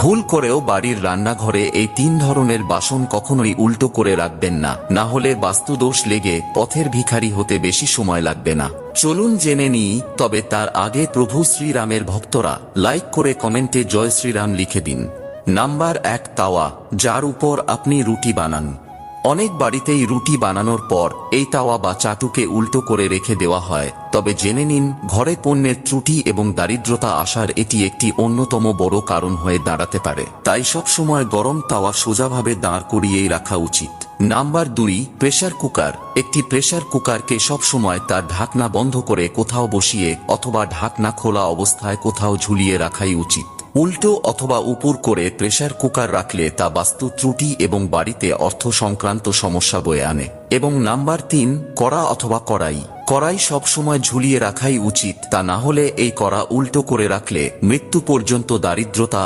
ভুল করেও বাড়ির রান্নাঘরে এই 3 ধরনের বাসন কখনোই উল্টো করে রাখবেন না, না হলে বাস্তুদোষ লেগে পথের ভিখারি হতে বেশি সময় লাগবে না। চলুন জেনে নিই, তবে তার আগে প্রভু শ্রীরামের ভক্তরা লাইক করে কমেন্টে জয় শ্রীরাম লিখে দিন। নাম্বার 1, তাওয়া, যার উপর আপনি রুটি বানান। অনেক বাড়িতেই রুটি বানানোর পর এই তাওয়া বা চাটুকে উল্টো করে রেখে দেওয়া হয়, তবে জেনে নিন ঘরে পণ্যের ত্রুটি এবং দারিদ্রতা আসার এটি একটি অন্যতম বড় কারণ হয়ে দাঁড়াতে পারে। তাই সব সময় গরম তাওয়া সোজাভাবে দাঁড় করিয়েই রাখা উচিত। Number 2, pressure cooker. একটি প্রেসার কুকারকে সব সময় তার ঢাকনা বন্ধ করে কোথাও বসিয়ে অথবা ঢাকনা খোলা অবস্থায় কোথাও ঝুলিয়ে রাখাই উচিত। উল্টো অথবা উপর করে প্রেসার কুকার রাখলে তা বাস্তু ত্রুটি এবং বাড়িতে অর্থ সংক্রান্ত সমস্যা বয়ে আনে। এবং নাম্বার 3, কড়া অথবা কড়াই। কড়াই সবসময় ঝুলিয়ে রাখাই উচিত, তা না হলে এই কড়া উল্টো করে রাখলে মৃত্যু পর্যন্ত দারিদ্রতা